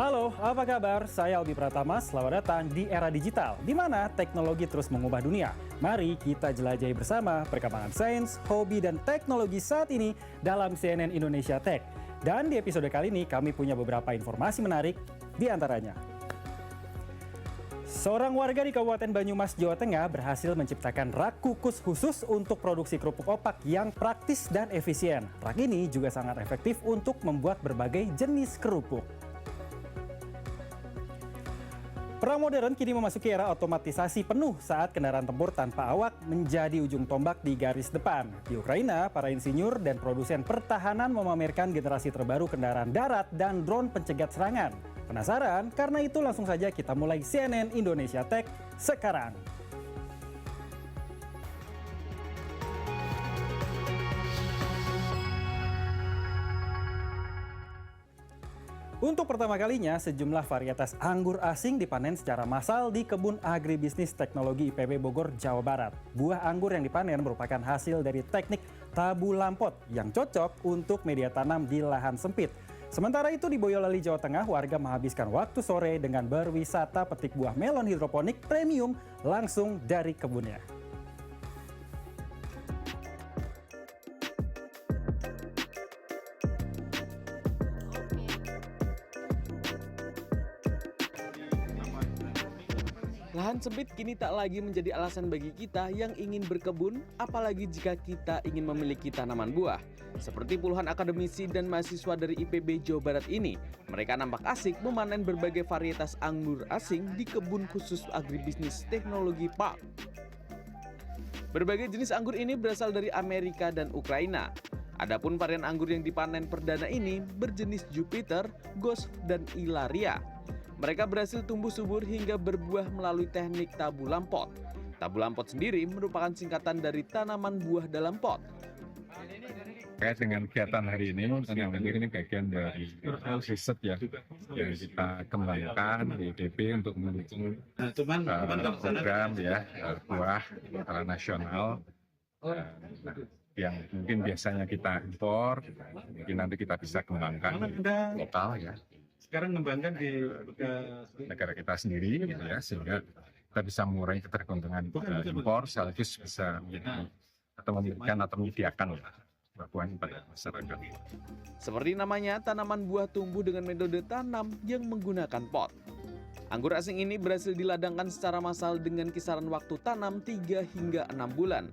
Halo, apa kabar? Saya Albi Pratama, selamat datang di era digital, di mana teknologi terus mengubah dunia. Mari kita jelajahi bersama perkembangan sains, hobi, dan teknologi saat ini dalam CNN Indonesia Tech. Dan di episode kali ini kami punya beberapa informasi menarik, di antaranya. Seorang warga di Kabupaten Banyumas, Jawa Tengah berhasil menciptakan rak kukus khusus untuk produksi kerupuk opak yang praktis dan efisien. Rak ini juga sangat efektif untuk membuat berbagai jenis kerupuk. Perang modern kini memasuki era otomatisasi penuh saat kendaraan tempur tanpa awak menjadi ujung tombak di garis depan. Di Ukraina, para insinyur dan produsen pertahanan memamerkan generasi terbaru kendaraan darat dan drone pencegat serangan. Penasaran? Karena itu langsung saja kita mulai CNN Indonesia Tech sekarang. Untuk pertama kalinya, sejumlah varietas anggur asing dipanen secara massal di Kebun Agribisnis Teknologi IPB Bogor, Jawa Barat. Buah anggur yang dipanen merupakan hasil dari teknik tabu lampot yang cocok untuk media tanam di lahan sempit. Sementara itu di Boyolali, Jawa Tengah, warga menghabiskan waktu sore dengan berwisata petik buah melon hidroponik premium langsung dari kebunnya. Lahan sempit kini tak lagi menjadi alasan bagi kita yang ingin berkebun, apalagi jika kita ingin memiliki tanaman buah. Seperti puluhan akademisi dan mahasiswa dari IPB Jawa Barat ini, mereka nampak asik memanen berbagai varietas anggur asing di kebun khusus agribisnis teknologi Park. Berbagai jenis anggur ini berasal dari Amerika dan Ukraina. Adapun varian anggur yang dipanen perdana ini berjenis Jupiter, Ghost, dan Ilaria. Mereka berhasil tumbuh subur hingga berbuah melalui teknik tabu lampot. Tabu lampot sendiri merupakan singkatan dari tanaman buah dalam pot. Terkait dengan kegiatan hari ini bagian dari riset ya yang kita kembangkan di IPB untuk mendukung program ya buah secara nasional yang mungkin biasanya kita impor, mungkin nanti kita bisa kembangkan lokal ya. Sekarang ngembangkan di negara kita sendiri gitu ya, sehingga kita bisa mengurangi ketergantungan impor sekaligus bisa menjadi atau memberikan atau menyediakan buah pada masyarakat. Seperti namanya, tanaman buah tumbuh dengan metode tanam yang menggunakan pot. Anggur asing ini berhasil diladangkan secara massal dengan kisaran waktu tanam 3 hingga 6 bulan.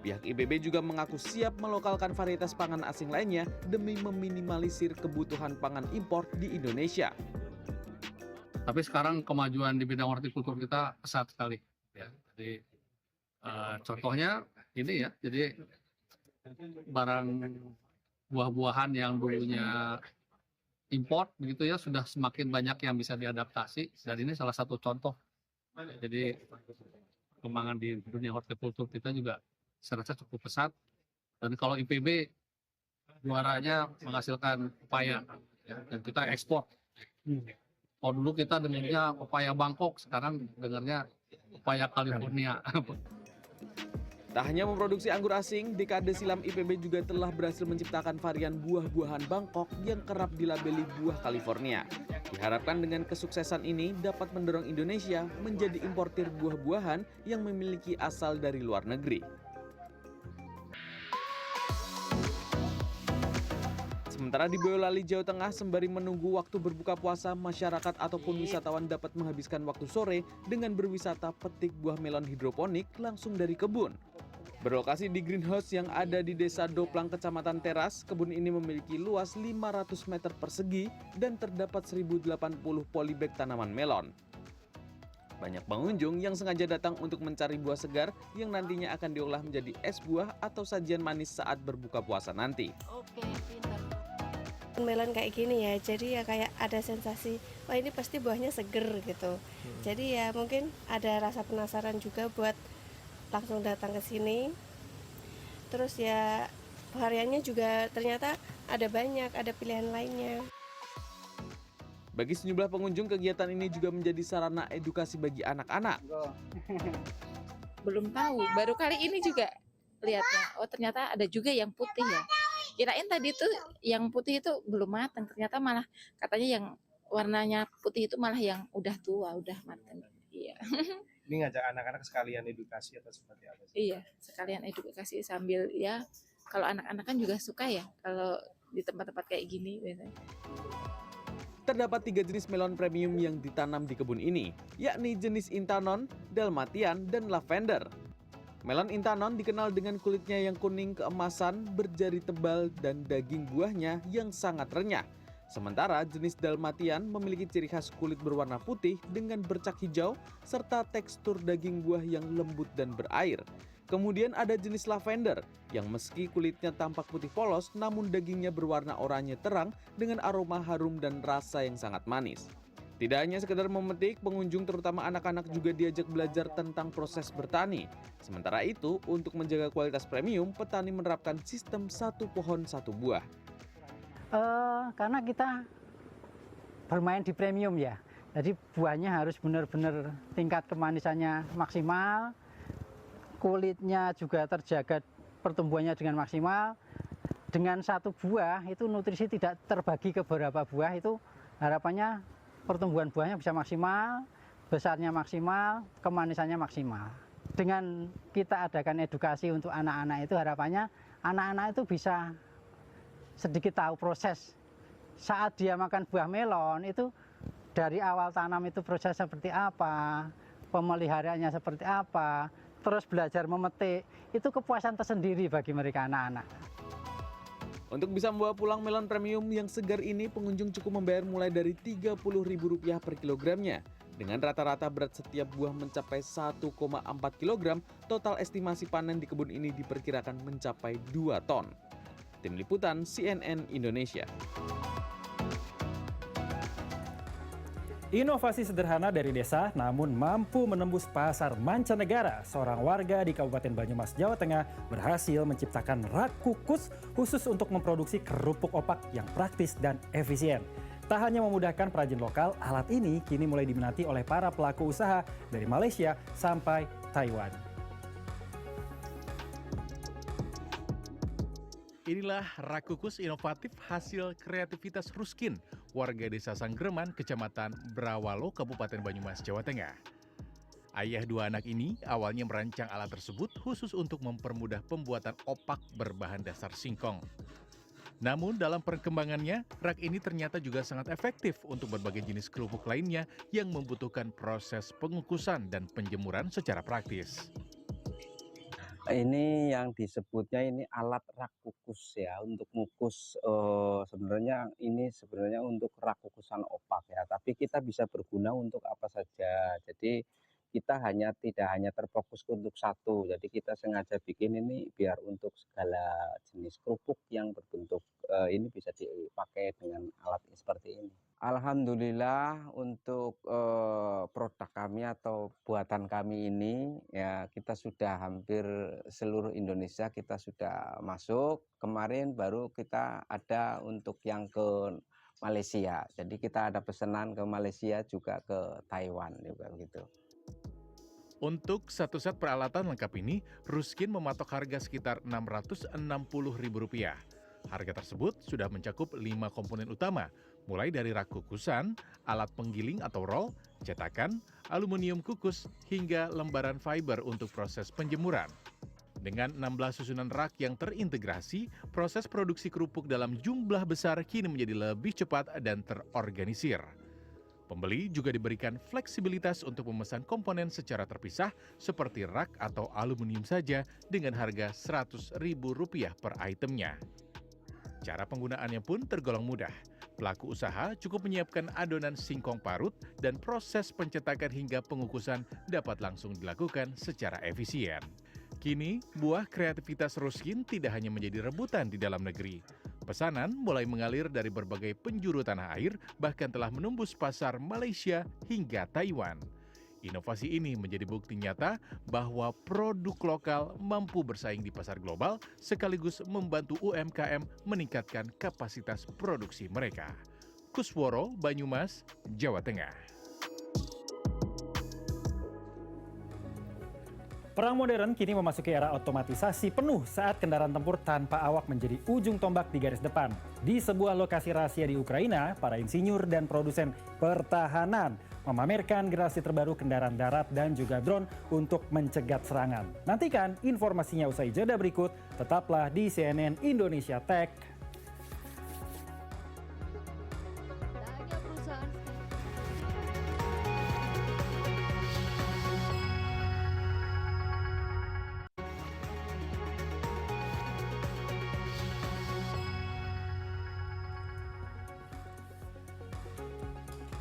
Pihak IPB juga mengaku siap melokalkan varietas pangan asing lainnya demi meminimalisir kebutuhan pangan impor di Indonesia. Tapi sekarang kemajuan di bidang hortikultur kita pesat sekali. Ya. Jadi contohnya ini ya, jadi barang buah-buahan yang dulunya import begitu ya sudah semakin banyak yang bisa diadaptasi dan ini salah satu contoh. Jadi perkembangan di dunia hortikultur kita juga saya rasa cukup pesat dan kalau IPB juaranya menghasilkan pepaya ya, dan kita ekspor. Kalau dulu kita dengarnya pepaya Bangkok, sekarang dengarnya pepaya California. Tak hanya memproduksi anggur asing, dekade silam IPB juga telah berhasil menciptakan varian buah-buahan Bangkok yang kerap dilabeli buah California. Diharapkan dengan kesuksesan ini dapat mendorong Indonesia menjadi importir buah-buahan yang memiliki asal dari luar negeri. Sementara di Boyolali, Jawa Tengah, sembari menunggu waktu berbuka puasa, masyarakat ataupun wisatawan dapat menghabiskan waktu sore dengan berwisata petik buah melon hidroponik langsung dari kebun. Berlokasi di greenhouse yang ada di Desa Doplang, Kecamatan Teras, kebun ini memiliki luas 500 meter persegi dan terdapat 1080 polybag tanaman melon. Banyak pengunjung yang sengaja datang untuk mencari buah segar yang nantinya akan diolah menjadi es buah atau sajian manis saat berbuka puasa nanti. Melon kayak gini ya, jadi ya kayak ada sensasi, wah ini pasti buahnya seger gitu. Jadi ya mungkin ada rasa penasaran juga buat langsung datang ke sini. Terus ya variannya juga ternyata ada banyak, ada pilihan lainnya. Bagi sejumlah pengunjung, kegiatan ini juga menjadi sarana edukasi bagi anak-anak. Belum tahu, baru kali ini juga lihatnya. Oh ternyata ada juga yang putih ya. Kirain tadi tuh yang putih itu belum matang, ternyata malah katanya yang warnanya putih itu malah yang udah tua, udah matang. Iya. Ini ngajak anak-anak sekalian edukasi atau seperti apa sih? Iya, sekalian edukasi sambil ya kalau anak-anak kan juga suka ya kalau di tempat-tempat kayak gini biasanya. Terdapat 3 jenis melon premium yang ditanam di kebun ini, yakni jenis Intanon, Dalmatian, dan Lavender. Melon Intanon dikenal dengan kulitnya yang kuning keemasan, berjari tebal, dan daging buahnya yang sangat renyah. Sementara jenis Dalmatian memiliki ciri khas kulit berwarna putih dengan bercak hijau, serta tekstur daging buah yang lembut dan berair. Kemudian ada jenis Lavender, yang meski kulitnya tampak putih polos, namun dagingnya berwarna oranye terang dengan aroma harum dan rasa yang sangat manis. Tidak hanya sekedar memetik, pengunjung terutama anak-anak juga diajak belajar tentang proses bertani. Sementara itu, untuk menjaga kualitas premium, petani menerapkan sistem satu pohon satu buah. Karena kita bermain di premium ya, jadi buahnya harus benar-benar tingkat kemanisannya maksimal, kulitnya juga terjaga pertumbuhannya dengan maksimal. Dengan satu buah itu nutrisi tidak terbagi ke beberapa buah, itu harapannya pertumbuhan buahnya bisa maksimal, besarnya maksimal, kemanisannya maksimal. Dengan kita adakan edukasi untuk anak-anak itu, harapannya anak-anak itu bisa sedikit tahu proses saat dia makan buah melon itu dari awal tanam itu proses seperti apa, pemeliharaannya seperti apa, terus belajar memetik, itu kepuasan tersendiri bagi mereka anak-anak. Untuk bisa membawa pulang melon premium yang segar ini, pengunjung cukup membayar mulai dari Rp30.000 per kilogramnya. Dengan rata-rata berat setiap buah mencapai 1,4 kg, total estimasi panen di kebun ini diperkirakan mencapai 2 ton. Tim Liputan CNN Indonesia. Inovasi sederhana dari desa namun mampu menembus pasar mancanegara. Seorang warga di Kabupaten Banyumas, Jawa Tengah berhasil menciptakan rak kukus khusus untuk memproduksi kerupuk opak yang praktis dan efisien. Tak hanya memudahkan perajin lokal, alat ini kini mulai diminati oleh para pelaku usaha dari Malaysia sampai Taiwan. Inilah rak kukus inovatif hasil kreativitas Ruskin, warga desa Sanggreman, Kecamatan Brawalo, Kabupaten Banyumas, Jawa Tengah. Ayah dua anak ini awalnya merancang alat tersebut khusus untuk mempermudah pembuatan opak berbahan dasar singkong. Namun dalam perkembangannya, rak ini ternyata juga sangat efektif untuk berbagai jenis kerupuk lainnya yang membutuhkan proses pengukusan dan penjemuran secara praktis. Ini yang disebutnya ini alat rak kukus ya, untuk mengukus sebenarnya ini sebenarnya untuk rak kukusan opak ya, tapi kita bisa berguna untuk apa saja. Jadi kita tidak hanya terfokus untuk satu, jadi kita sengaja bikin ini biar untuk segala jenis kerupuk yang berbentuk ini bisa dipakai dengan alat seperti ini. Alhamdulillah untuk produk kami atau buatan kami ini ya kita sudah hampir seluruh Indonesia kita sudah masuk. Kemarin baru kita ada untuk yang ke Malaysia. Jadi kita ada pesanan ke Malaysia juga ke Taiwan juga gitu. Untuk satu set peralatan lengkap ini, Ruskin mematok harga sekitar Rp660.000. Harga tersebut sudah mencakup 5 komponen utama, mulai dari rak kukusan, alat penggiling atau roll, cetakan, aluminium kukus, hingga lembaran fiber untuk proses penjemuran. Dengan 16 susunan rak yang terintegrasi, proses produksi kerupuk dalam jumlah besar kini menjadi lebih cepat dan terorganisir. Pembeli juga diberikan fleksibilitas untuk memesan komponen secara terpisah seperti rak atau aluminium saja dengan harga Rp100.000 per itemnya. Cara penggunaannya pun tergolong mudah. Pelaku usaha cukup menyiapkan adonan singkong parut dan proses pencetakan hingga pengukusan dapat langsung dilakukan secara efisien. Kini, buah kreativitas Ruskin tidak hanya menjadi rebutan di dalam negeri. Pesanan mulai mengalir dari berbagai penjuru tanah air, bahkan telah menembus pasar Malaysia hingga Taiwan. Inovasi ini menjadi bukti nyata bahwa produk lokal mampu bersaing di pasar global sekaligus membantu UMKM meningkatkan kapasitas produksi mereka. Kusworo, Banyumas, Jawa Tengah. Perang modern kini memasuki era otomatisasi penuh saat kendaraan tempur tanpa awak menjadi ujung tombak di garis depan. Di sebuah lokasi rahasia di Ukraina, para insinyur dan produsen pertahanan memamerkan generasi terbaru kendaraan darat dan juga drone untuk mencegat serangan. Nantikan informasinya usai jeda berikut, tetaplah di CNN Indonesia Tech.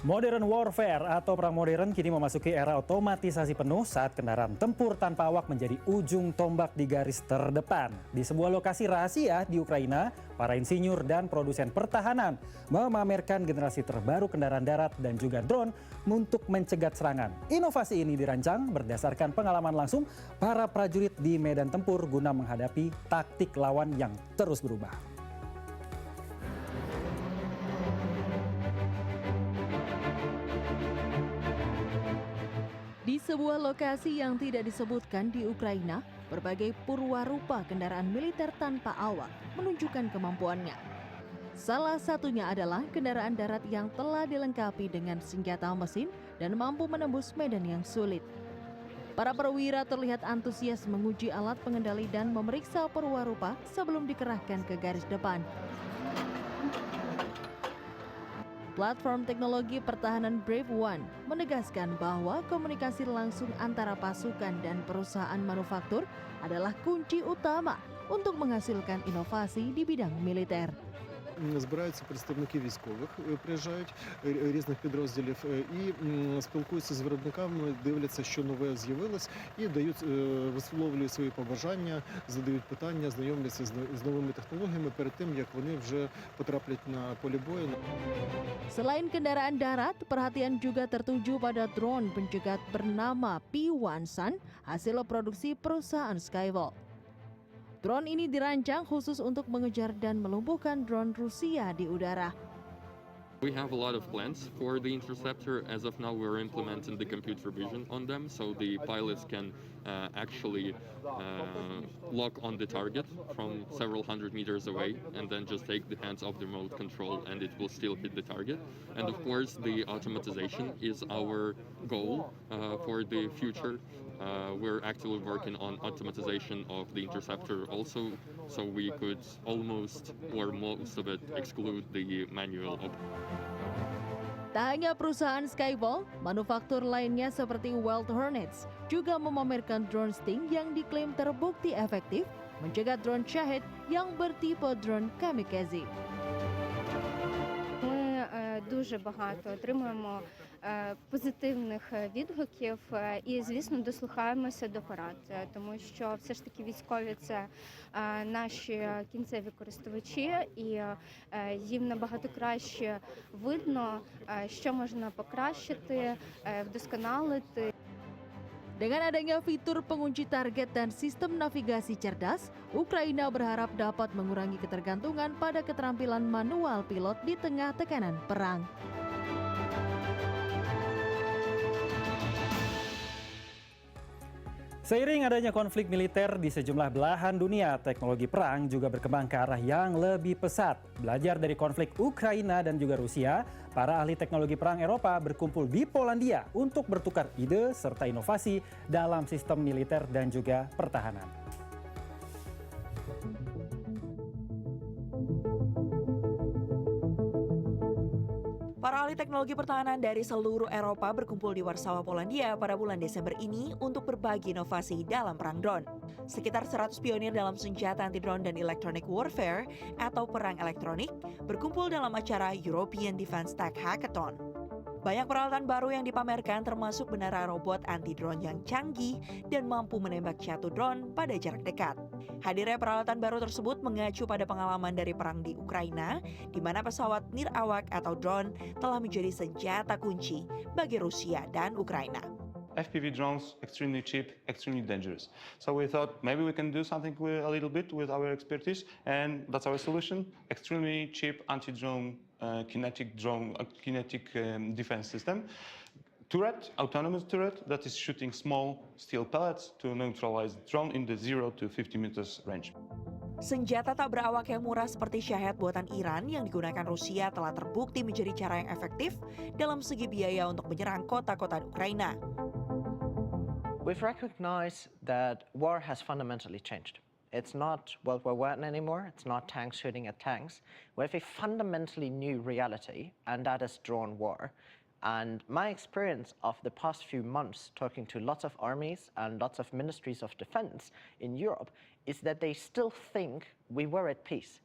Modern warfare atau perang modern kini memasuki era otomatisasi penuh saat kendaraan tempur tanpa awak menjadi ujung tombak di garis terdepan. Di sebuah lokasi rahasia di Ukraina, para insinyur dan produsen pertahanan memamerkan generasi terbaru kendaraan darat dan juga drone untuk mencegat serangan. Inovasi ini dirancang berdasarkan pengalaman langsung para prajurit di medan tempur guna menghadapi taktik lawan yang terus berubah. Di sebuah lokasi yang tidak disebutkan di Ukraina, berbagai purwarupa kendaraan militer tanpa awak menunjukkan kemampuannya. Salah satunya adalah kendaraan darat yang telah dilengkapi dengan senjata mesin dan mampu menembus medan yang sulit. Para perwira terlihat antusias menguji alat pengendali dan memeriksa purwarupa sebelum dikerahkan ke garis depan. Platform teknologi pertahanan Brave One menegaskan bahwa komunikasi langsung antara pasukan dan perusahaan manufaktur adalah kunci utama untuk menghasilkan inovasi di bidang militer. Збираються представники військових, приїжджають різних підрозділів і спілкуються з виробниками, дивляться, що нове з'явилось, і висловлюють свої побажання, задають питання, знайомляться з новими технологіями перед тим, як вони вже потраплять на полі бою. Selain kendaraan darat, perhatian juga tertuju pada drone pencegat bernama P1 Sun, hasil produksi perusahaan Skyvol. Drone ini dirancang khusus untuk mengejar dan melumpuhkan drone Rusia di udara. We have a lot of plans for the interceptor. As of now, we're implementing the computer vision on them, so the pilots can actually lock on the target from several hundred meters away, and then just take the hands off the remote control, and it will still hit the target. And of course, the automatization is our goal for the future. We're actively working on automatization of the interceptor also, so we could almost or most of it exclude the manual. Tak hanya perusahaan Skyvol, manufaktur lainnya seperti Wild Hornets juga memamerkan drone Sting yang diklaim terbukti efektif mencegat drone Shahed yang bertipe drone kamikaze. Дуже багато отримуємо позитивних відгуків і, звісно, дослухаємося до порад, тому що все ж таки військові – це наші кінцеві користувачі, і їм набагато краще видно, що можна покращити, вдосконалити. Dengan adanya fitur pengunci target dan sistem navigasi cerdas, Ukraina berharap dapat mengurangi ketergantungan pada keterampilan manual pilot di tengah tekanan perang. Seiring adanya konflik militer di sejumlah belahan dunia, teknologi perang juga berkembang ke arah yang lebih pesat. Belajar dari konflik Ukraina dan juga Rusia, para ahli teknologi perang Eropa berkumpul di Polandia untuk bertukar ide serta inovasi dalam sistem militer dan juga pertahanan. Para ahli teknologi pertahanan dari seluruh Eropa berkumpul di Warsawa, Polandia pada bulan Desember ini untuk berbagi inovasi dalam perang drone. Sekitar 100 pionir dalam senjata anti-drone dan electronic warfare atau perang elektronik berkumpul dalam acara European Defense Tech Hackathon. Banyak peralatan baru yang dipamerkan termasuk menara robot anti-drone yang canggih dan mampu menembak jatuh drone pada jarak dekat. Hadirnya peralatan baru tersebut mengacu pada pengalaman dari perang di Ukraina, di mana pesawat nirawak atau drone telah menjadi senjata kunci bagi Rusia dan Ukraina. FPV drones, extremely cheap, extremely dangerous. So we thought maybe we can do something a little bit with our expertise, and that's our solution, extremely cheap anti-drone kinetic defense system turret, autonomous turret, that is shooting small steel pellets to neutralize the drone in the 0 to 50 meters range. Senjata tak berawak yang murah seperti Shahed buatan Iran yang digunakan Rusia telah terbukti menjadi cara yang efektif dalam segi biaya untuk menyerang kota-kota Ukraina. We've recognized that war has fundamentally changed. It's not World War I anymore. It's not tanks shooting at tanks. We have a fundamentally new reality, and that is drone war. And my experience of the past few months talking to lots of armies and lots of ministries of defense in Europe is that they still think we were at peace,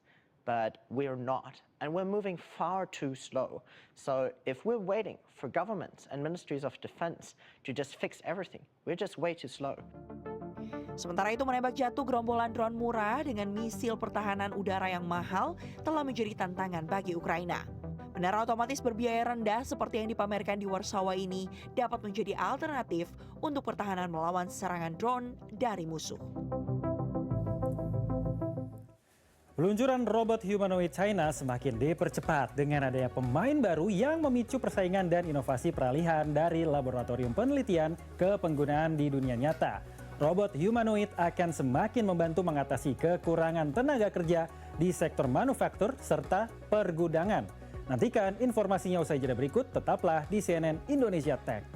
but we're not. And we're moving far too slow. So if we're waiting for governments and ministries of defense to just fix everything, we're just way too slow. Sementara itu menembak jatuh gerombolan drone murah dengan misil pertahanan udara yang mahal telah menjadi tantangan bagi Ukraina. Menara otomatis berbiaya rendah seperti yang dipamerkan di Warsawa ini dapat menjadi alternatif untuk pertahanan melawan serangan drone dari musuh. Peluncuran robot humanoid China semakin dipercepat dengan adanya pemain baru yang memicu persaingan dan inovasi peralihan dari laboratorium penelitian ke penggunaan di dunia nyata. Robot humanoid akan semakin membantu mengatasi kekurangan tenaga kerja di sektor manufaktur serta pergudangan. Nantikan informasinya usai jeda berikut, tetaplah di CNN Indonesia Tech.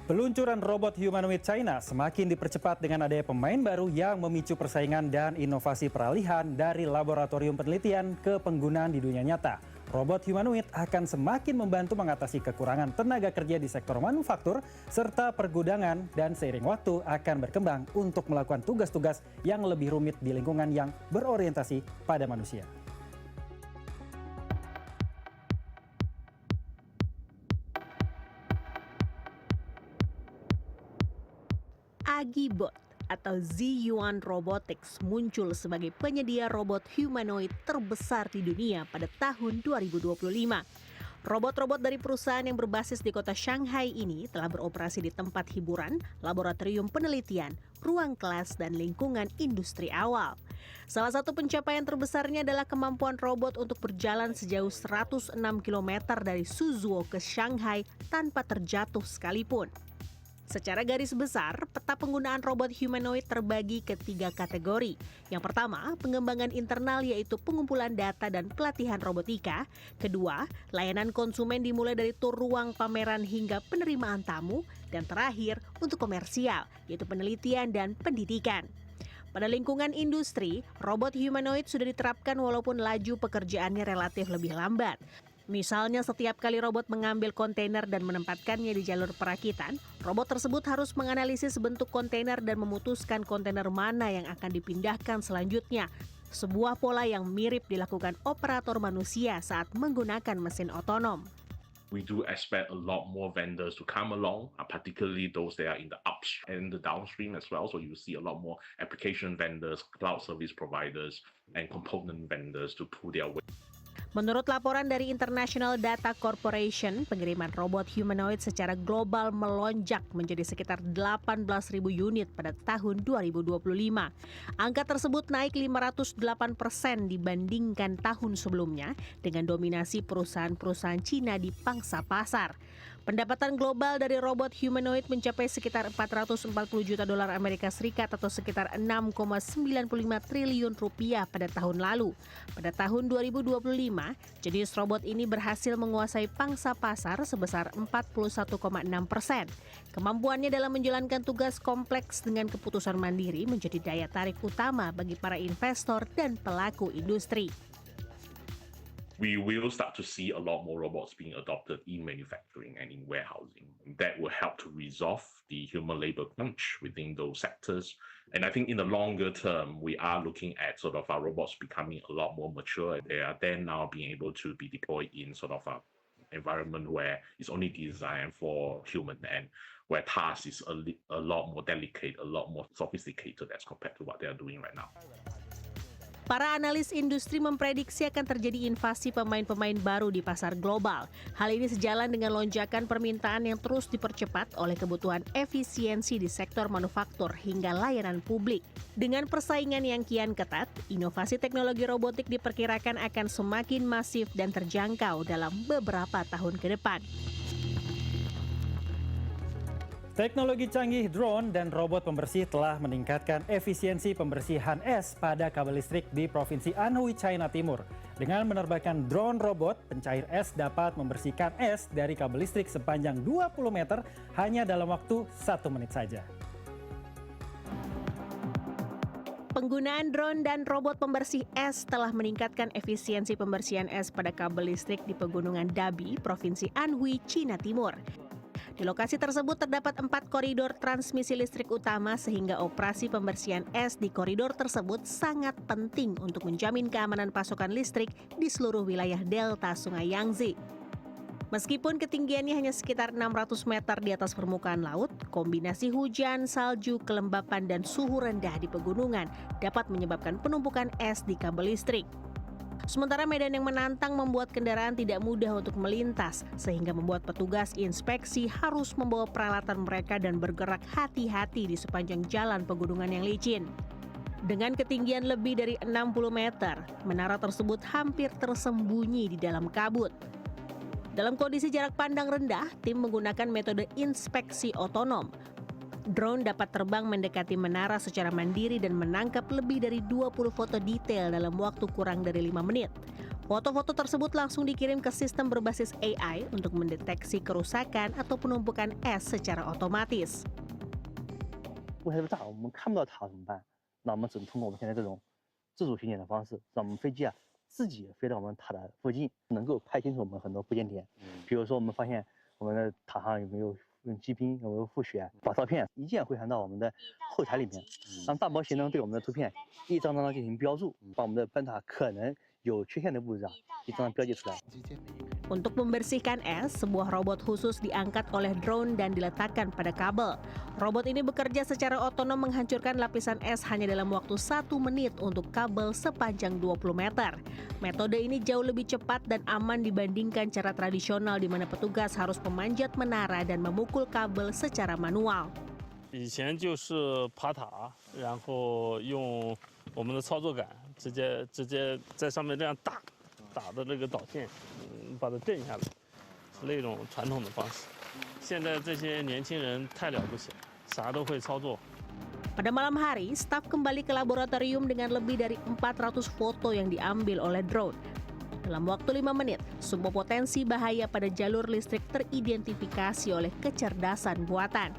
Peluncuran robot humanoid China semakin dipercepat dengan adanya pemain baru yang memicu persaingan dan inovasi peralihan dari laboratorium penelitian ke penggunaan di dunia nyata. Robot humanoid akan semakin membantu mengatasi kekurangan tenaga kerja di sektor manufaktur serta pergudangan dan seiring waktu akan berkembang untuk melakukan tugas-tugas yang lebih rumit di lingkungan yang berorientasi pada manusia. Agibot atau Ziyuan Robotics muncul sebagai penyedia robot humanoid terbesar di dunia pada tahun 2025. Robot-robot dari perusahaan yang berbasis di kota Shanghai ini telah beroperasi di tempat hiburan, laboratorium penelitian, ruang kelas, dan lingkungan industri awal. Salah satu pencapaian terbesarnya adalah kemampuan robot untuk berjalan sejauh 106 km dari Suzhou ke Shanghai tanpa terjatuh sekalipun. Secara garis besar, peta penggunaan robot humanoid terbagi ke 3 kategori. Yang pertama, pengembangan internal yaitu pengumpulan data dan pelatihan robotika. Kedua, layanan konsumen dimulai dari tur ruang pameran hingga penerimaan tamu. Dan terakhir, untuk komersial, yaitu penelitian dan pendidikan. Pada lingkungan industri, robot humanoid sudah diterapkan walaupun laju pekerjaannya relatif lebih lambat. Misalnya setiap kali robot mengambil kontainer dan menempatkannya di jalur perakitan, robot tersebut harus menganalisis bentuk kontainer dan memutuskan kontainer mana yang akan dipindahkan selanjutnya. Sebuah pola yang mirip dilakukan operator manusia saat menggunakan mesin otonom. We do expect a lot more vendors to come along, particularly those that are in the upstream and the downstream as well. So you see a lot more application vendors, cloud service providers, and component vendors to pull their weight. Menurut laporan dari International Data Corporation, pengiriman robot humanoid secara global melonjak menjadi sekitar 18.000 unit pada tahun 2025. Angka tersebut naik 508% dibandingkan tahun sebelumnya dengan dominasi perusahaan-perusahaan Cina di pangsa pasar. Pendapatan global dari robot humanoid mencapai sekitar 440 juta dolar Amerika Serikat atau sekitar 6,95 triliun rupiah pada tahun lalu. Pada tahun 2025, jenis robot ini berhasil menguasai pangsa pasar sebesar 41,6%. Kemampuannya dalam menjalankan tugas kompleks dengan keputusan mandiri menjadi daya tarik utama bagi para investor dan pelaku industri. We will start to see a lot more robots being adopted in manufacturing and in warehousing. That will help to resolve the human labor crunch within those sectors. And I think in the longer term, we are looking at sort of our robots becoming a lot more mature. They are then now being able to be deployed in sort of an environment where it's only designed for human and where task is a lot more delicate, a lot more sophisticated as compared to what they are doing right now. Para analis industri memprediksi akan terjadi invasi pemain-pemain baru di pasar global. Hal ini sejalan dengan lonjakan permintaan yang terus dipercepat oleh kebutuhan efisiensi di sektor manufaktur hingga layanan publik. Dengan persaingan yang kian ketat, inovasi teknologi robotik diperkirakan akan semakin masif dan terjangkau dalam beberapa tahun ke depan. Teknologi canggih drone dan robot pembersih telah meningkatkan efisiensi pembersihan es pada kabel listrik di Provinsi Anhui, China Timur. Dengan menerbangkan drone robot, pencair es dapat membersihkan es dari kabel listrik sepanjang 20 meter hanya dalam waktu 1 menit saja. Penggunaan drone dan robot pembersih es telah meningkatkan efisiensi pembersihan es pada kabel listrik di Pegunungan Dabi, Provinsi Anhui, China Timur. Di lokasi tersebut terdapat 4 koridor transmisi listrik utama sehingga operasi pembersihan es di koridor tersebut sangat penting untuk menjamin keamanan pasokan listrik di seluruh wilayah delta Sungai Yangtze. Meskipun ketinggiannya hanya sekitar 600 meter di atas permukaan laut, kombinasi hujan, salju, kelembapan, dan suhu rendah di pegunungan dapat menyebabkan penumpukan es di kabel listrik. Sementara medan yang menantang membuat kendaraan tidak mudah untuk melintas, sehingga membuat petugas inspeksi harus membawa peralatan mereka dan bergerak hati-hati di sepanjang jalan pegunungan yang licin. Dengan ketinggian lebih dari 60 meter, menara tersebut hampir tersembunyi di dalam kabut. Dalam kondisi jarak pandang rendah, tim menggunakan metode inspeksi otonom. Drone dapat terbang mendekati menara secara mandiri dan menangkap lebih dari 20 foto detail dalam waktu kurang dari 5 menit. Foto-foto tersebut langsung dikirim ke sistem berbasis AI untuk mendeteksi kerusakan atau penumpukan es secara otomatis. 雾太大，我们看不到它怎么办？那我们只能通过我们现在这种自主巡检的方式，让我们飞机自己飞到我们塔的附近，能够拍清楚我们很多附件点。比如说，我们发现我们的塔上有没有积冰，有没有覆雪，把照片一键汇传到我们的后台里面，让大模型能对我们的图片一张张的进行标注，把我们的灯塔可能有缺陷的位置一张张标记出来。 Untuk membersihkan es, sebuah robot khusus diangkat oleh drone dan diletakkan pada kabel. Robot ini bekerja secara otonom menghancurkan lapisan es hanya dalam waktu 1 menit untuk kabel sepanjang 20 meter. Metode ini jauh lebih cepat dan aman dibandingkan cara tradisional di mana petugas harus memanjat menara dan memukul kabel secara manual. 以前就是爬塔，然后用我们的操作杆直接在上面这样打的这个导线，把它震下来，是那种传统的方式。现在这些年轻人太了不起了，啥都会操作。 Pada malam hari, staf kembali ke laboratorium dengan lebih dari 400 foto yang diambil oleh drone. Dalam waktu 5 menit, sebuah potensi bahaya pada jalur listrik teridentifikasi oleh kecerdasan buatan.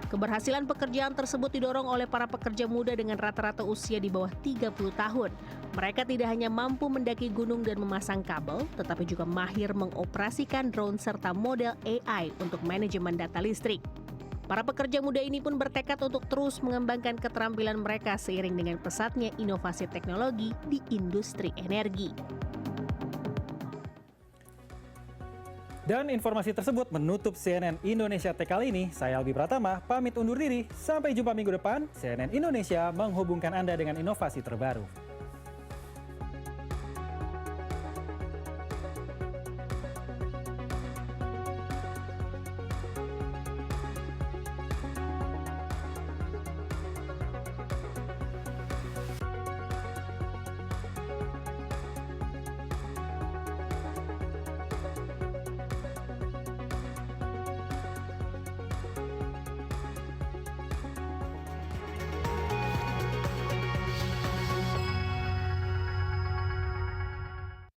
Keberhasilan pekerjaan tersebut didorong oleh para pekerja muda dengan rata-rata usia di bawah 30 tahun. Mereka tidak hanya mampu mendaki gunung dan memasang kabel, tetapi juga mahir mengoperasikan drone serta model AI untuk manajemen data listrik. Para pekerja muda ini pun bertekad untuk terus mengembangkan keterampilan mereka seiring dengan pesatnya inovasi teknologi di industri energi. Dan informasi tersebut menutup CNN Indonesia Tech kali ini. Saya Albi Pratama, pamit undur diri. Sampai jumpa minggu depan. CNN Indonesia menghubungkan Anda dengan inovasi terbaru.